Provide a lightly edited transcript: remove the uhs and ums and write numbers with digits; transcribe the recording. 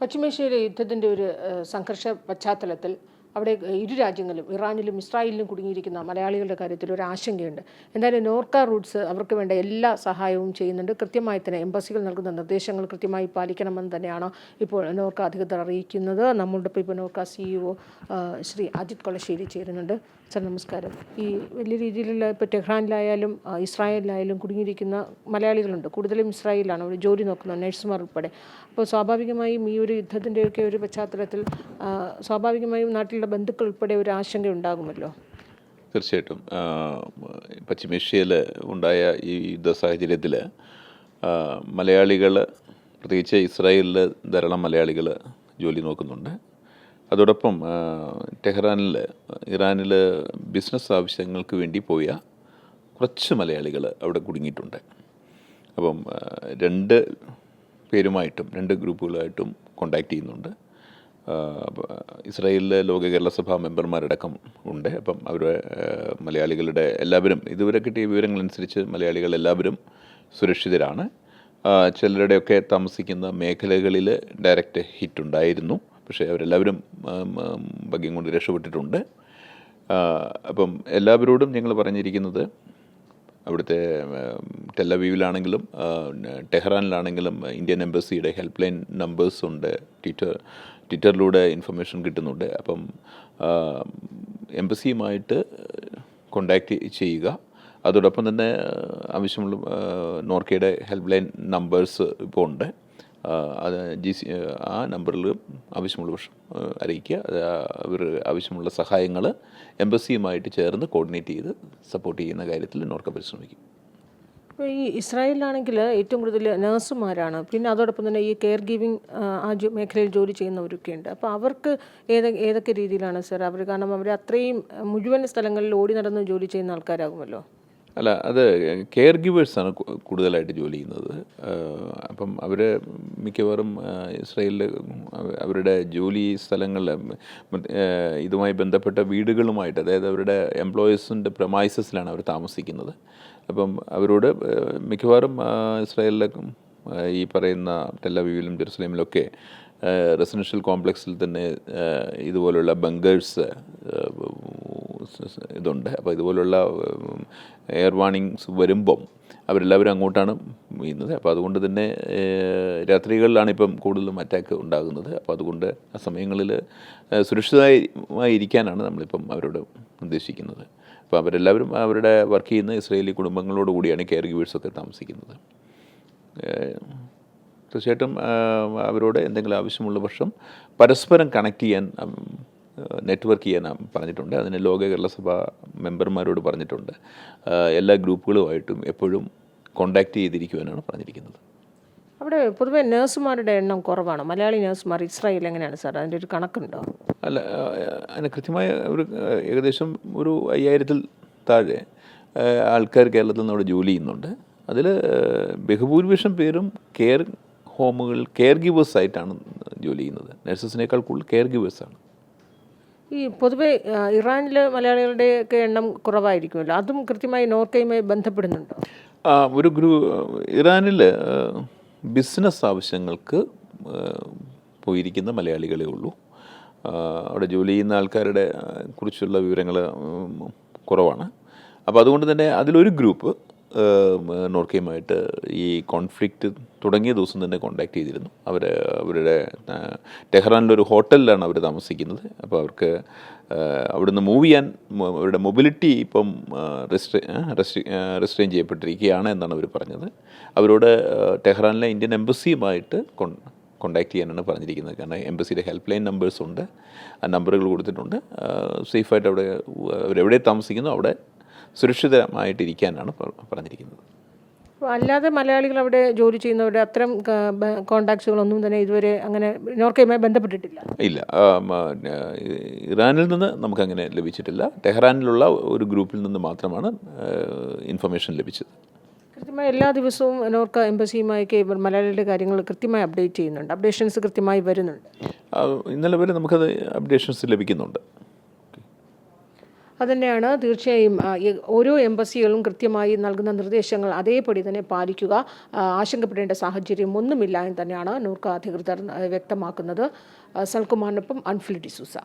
പശ്ചിമേഷ്യയിലെ യുദ്ധത്തിൻ്റെ ഒരു സംഘർഷ പശ്ചാത്തലത്തിൽ അവിടെ ഇരു രാജ്യങ്ങളും ഇറാനിലും ഇസ്രായേലിലും കുടുങ്ങിയിരിക്കുന്ന മലയാളികളുടെ കാര്യത്തിൽ ഒരു ആശങ്കയുണ്ട്. എന്തായാലും നോർക്ക റൂട്ട്സ് അവർക്ക് വേണ്ട എല്ലാ സഹായവും ചെയ്യുന്നുണ്ട്. കൃത്യമായി തന്നെ എംബസികൾ നൽകുന്ന നിർദ്ദേശങ്ങൾ കൃത്യമായി പാലിക്കണമെന്ന് തന്നെയാണ് ഇപ്പോൾ നോർക്ക അധികൃതർ അറിയിക്കുന്നത്. നമ്മളുടെ ഇപ്പോൾ നോർക്ക CEO ശ്രീ അജിത് കൊളശ്ശേരി ചേരുന്നുണ്ട്. സർ നമസ്കാരം. ഈ വലിയ രീതിയിലുള്ള ഇപ്പോൾ ടെഹ്റാനിലായാലും ഇസ്രായേലിലായാലും കുടുങ്ങിയിരിക്കുന്ന മലയാളികളുണ്ട്. കൂടുതലും ഇസ്രായേലിലാണ് അവർ ജോലി നോക്കുന്നത്, നഴ്സുമാർ ഉൾപ്പെടെ. അപ്പോൾ സ്വാഭാവികമായും ഈ ഒരു യുദ്ധത്തിൻ്റെയൊക്കെ ഒരു പശ്ചാത്തലത്തിൽ സ്വാഭാവികമായും നാട്ടിലുള്ള ബന്ധുക്കൾ ഉൾപ്പെടെ ഒരു ആശങ്ക ഉണ്ടാകുമല്ലോ. തീർച്ചയായിട്ടും പശ്ചിമേഷ്യയിൽ ഉണ്ടായ ഈ യുദ്ധ സാഹചര്യത്തിൽ മലയാളികൾ, പ്രത്യേകിച്ച് ഇസ്രായേലിൽ ധാരാളം മലയാളികൾ ജോലി നോക്കുന്നുണ്ട്. അതോടൊപ്പം ടെഹ്റാനിൽ ഇറാനിൽ ബിസിനസ് ആവശ്യങ്ങൾക്ക് വേണ്ടി പോയ കുറച്ച് മലയാളികൾ അവിടെ കുടുങ്ങിയിട്ടുണ്ട്. അപ്പം രണ്ട് പേരുമായിട്ടും രണ്ട് ഗ്രൂപ്പുകളായിട്ടും കോണ്ടാക്ട് ചെയ്യുന്നുണ്ട്. ഇസ്രായേലിലെ ലോക കേരള സഭാ മെമ്പർമാരടക്കം ഉണ്ട്. അപ്പം അവരുടെ മലയാളികളുടെ എല്ലാവരും ഇതുവരെ കിട്ടിയ വിവരങ്ങളനുസരിച്ച് മലയാളികൾ എല്ലാവരും സുരക്ഷിതരാണ്. ചിലരുടെയൊക്കെ താമസിക്കുന്ന മേഖലകളിൽ ഡയറക്റ്റ് ഹിറ്റ് ഉണ്ടായിരുന്നു, പക്ഷേ അവരെല്ലാവരും ഭാഗ്യം കൊണ്ട് രക്ഷപ്പെട്ടിട്ടുണ്ട്. അപ്പം എല്ലാവരോടും ഞങ്ങൾ പറഞ്ഞിരിക്കുന്നത് അവിടുത്തെ ടെലവീവിലാണെങ്കിലും ടെഹ്റാനിലാണെങ്കിലും ഇന്ത്യൻ എംബസിയുടെ ഹെൽപ്പ് ലൈൻ നമ്പേഴ്സ് ഉണ്ട്. ട്വിറ്ററിലൂടെ ഇൻഫർമേഷൻ കിട്ടുന്നുണ്ട്. അപ്പം എംബസിയുമായിട്ട് കോണ്ടാക്റ്റ് ചെയ്യുക. അതോടൊപ്പം തന്നെ ആവശ്യമുള്ള നോർക്കയുടെ ഹെൽപ്പ് ലൈൻ നമ്പേഴ്സ് ഇപ്പോൾ ഉണ്ട്. അത് ആ നമ്പറിൽ ആവശ്യമുള്ള പക്ഷം അറിയിക്കുക. അവർ ആവശ്യമുള്ള സഹായങ്ങൾ എംബസിയുമായിട്ട് ചേർന്ന് കോർഡിനേറ്റ് ചെയ്ത് സപ്പോർട്ട് ചെയ്യുന്ന കാര്യത്തിൽ നോർക്ക പരിശ്രമിക്കും. ഇപ്പോൾ ഈ ഇസ്രായേലിലാണെങ്കിൽ ഏറ്റവും കൂടുതൽ നഴ്സുമാരാണ്, പിന്നെ അതോടൊപ്പം തന്നെ ഈ കെയർ ഗിവിങ് മേഖലയിൽ ജോലി ചെയ്യുന്നവരൊക്കെ ഉണ്ട്. അപ്പോൾ അവർക്ക് ഏതൊക്കെ രീതിയിലാണ് സർ അവർ, കാരണം അവർ അത്രയും മുഴുവൻ സ്ഥലങ്ങളിൽ ഓടി നടന്ന് ജോലി ചെയ്യുന്ന ആൾക്കാരാകുമല്ലോ. അല്ല, അത് കെയർ ഗിവേഴ്സാണ് കൂടുതലായിട്ട് ജോലി ചെയ്യുന്നത്. അപ്പം അവർ മിക്കവാറും ഇസ്രായേലിൽ അവരുടെ ജോലി സ്ഥലങ്ങളിൽ ഇതുമായി ബന്ധപ്പെട്ട വീടുകളുമായിട്ട്, അതായത് അവരുടെ എംപ്ലോയീസിൻ്റെ പ്രമൈസസിലാണ് അവർ താമസിക്കുന്നത്. അപ്പം അവരോട് മിക്കവാറും ഇസ്രായേലിലെ ഈ പറയുന്ന ടെലവീവിലും ജെറുസലേമിലൊക്കെ റെസിഡൻഷ്യൽ കോംപ്ലക്സിൽ തന്നെ ഇതുപോലുള്ള ബങ്കേഴ്സ് ഇതുണ്ട്. അപ്പോൾ ഇതുപോലുള്ള എയർ വാർണിങ്സ് വരുമ്പം അവരെല്ലാവരും അങ്ങോട്ടാണ് വീഴുന്നത്. അപ്പോൾ അതുകൊണ്ട് തന്നെ രാത്രികളിലാണ് ഇപ്പം കൂടുതലും അറ്റാക്ക് ഉണ്ടാകുന്നത്. അപ്പോൾ അതുകൊണ്ട് ആ സമയങ്ങളിൽ സുരക്ഷിതമായി ഇരിക്കാനാണ് നമ്മളിപ്പം അവരോട് നിർദ്ദേശിക്കുന്നത്. അപ്പോൾ അവരെല്ലാവരും അവരുടെ വർക്ക് ചെയ്യുന്ന ഇസ്രായേലി കുടുംബങ്ങളോട് കൂടിയാണ് കെയർ ഗിവേഴ്സൊക്കെ താമസിക്കുന്നത്. തീർച്ചയായിട്ടും അവരോട് എന്തെങ്കിലും ആവശ്യമുള്ള പക്ഷം പരസ്പരം കണക്ട് ചെയ്യാൻ, നെറ്റ്വർക്ക് ചെയ്യാൻ പറഞ്ഞിട്ടുണ്ട്. അതിന് ലോക കേരള സഭ മെമ്പർമാരോട് പറഞ്ഞിട്ടുണ്ട്. എല്ലാ ഗ്രൂപ്പുകളുമായിട്ടും എപ്പോഴും കോണ്ടാക്ട് ചെയ്തിരിക്കുവാനാണ് പറഞ്ഞിരിക്കുന്നത്. അവിടെ പൊതുവെ നഴ്സുമാരുടെ എണ്ണം കുറവാണ്. മലയാളി നഴ്സുമാർ ഇസ്രായേൽ എങ്ങനെയാണ് സാർ, അതിൻ്റെ ഒരു കണക്കുണ്ടോ? അല്ല, അതിന് കൃത്യമായ ഒരു ഏകദേശം ഒരു 5000-ൽ താഴെ ആൾക്കാർ കേരളത്തിൽ നിന്ന് അവിടെ ജോലി ചെയ്യുന്നുണ്ട്. അതിൽ ബഹുഭൂരിപക്ഷം പേരും കെയർ ഹോമുകൾ കെയർ ഗിവേഴ്സായിട്ടാണ് ജോലി ചെയ്യുന്നത്. നഴ്സസിനേക്കാൾ കൂടുതൽ കെയർ ഗിവേഴ്സാണ്. ഈ പൊതുവെ ഇറാനിലെ മലയാളികളുടെയൊക്കെ എണ്ണം കുറവായിരിക്കുമല്ലോ, അതും കൃത്യമായി നോർക്കയുമായി ബന്ധപ്പെടുന്നുണ്ടോ? ഒരു ഇറാനിൽ ബിസിനസ് ആവശ്യങ്ങൾക്ക് പോയിരിക്കുന്ന മലയാളികളേ ഉള്ളൂ. അവിടെ ജോലി ചെയ്യുന്ന ആൾക്കാരുടെ കുറിച്ചുള്ള വിവരങ്ങൾ കുറവാണ്. അപ്പോൾ അതുകൊണ്ട് തന്നെ അതിലൊരു ഗ്രൂപ്പ് നോർക്കയുമായിട്ട് ഈ കോൺഫ്ലിക്റ്റ് തുടങ്ങിയ ദിവസം തന്നെ കോണ്ടാക്ട് ചെയ്തിരുന്നു. അവരുടെ ടെഹ്റാനിലൊരു ഹോട്ടലിലാണ് അവർ താമസിക്കുന്നത്. അപ്പോൾ അവർക്ക് അവിടുന്ന് മൂവ് ചെയ്യാൻ അവരുടെ മൊബിലിറ്റി ഇപ്പം റെസ്ട്രെയിൻ ചെയ്യപ്പെട്ടിരിക്കുകയാണ് എന്നാണ് അവർ പറഞ്ഞത്. അവരോട് ടെഹ്റാനിലെ ഇന്ത്യൻ എംബസിയുമായിട്ട് കോണ്ടാക്ട് ചെയ്യാനാണ് പറഞ്ഞിരിക്കുന്നത്. കാരണം എംബസിയുടെ ഹെൽപ്പ് ലൈൻ നമ്പേഴ്സ് ഉണ്ട്, ആ നമ്പറുകൾ കൊടുത്തിട്ടുണ്ട്. സേഫായിട്ട് അവിടെ അവരെവിടെ താമസിക്കുന്നു അവിടെ സുരക്ഷിതമായിട്ടിരിക്കാനാണ് പറഞ്ഞിരിക്കുന്നത്. അല്ലാതെ മലയാളികൾ അവിടെ ജോലി ചെയ്യുന്നവരുടെ അത്തരം കോണ്ടാക്ട്സുകളൊന്നും തന്നെ ഇതുവരെ അങ്ങനെ നോർക്കയുമായി ബന്ധപ്പെട്ടിട്ടില്ല. ഇല്ല, ഇറാനിൽ നിന്ന് നമുക്കങ്ങനെ ലഭിച്ചിട്ടില്ല. ടെഹ്റാനിലുള്ള ഒരു ഗ്രൂപ്പിൽ നിന്ന് മാത്രമാണ് ഇൻഫർമേഷൻ ലഭിച്ചത്. കൃത്യമായി എല്ലാ ദിവസവും നോർക്ക എംബസിയുമായൊക്കെ മലയാളികളുടെ കാര്യങ്ങൾ കൃത്യമായി അപ്ഡേറ്റ് ചെയ്യുന്നുണ്ട്, അപ്ഡേഷൻസ് കൃത്യമായി വരുന്നുണ്ട്. ഇന്നലെ വരെ നമുക്കത് അപ്ഡേഷൻസ് ലഭിക്കുന്നുണ്ട്. അതുതന്നെയാണ് തീർച്ചയായും ഓരോ എംബസികളും കൃത്യമായി നൽകുന്ന നിർദ്ദേശങ്ങൾ അതേപടി തന്നെ പാലിക്കുക, ആശങ്കപ്പെടേണ്ട സാഹചര്യം ഒന്നുമില്ല എന്ന് തന്നെയാണ് നൂർക്ക അധികൃതർ വ്യക്തമാക്കുന്നത്. സൽകുമാറിനൊപ്പം അൻഫിൽ ഡിസൂസ.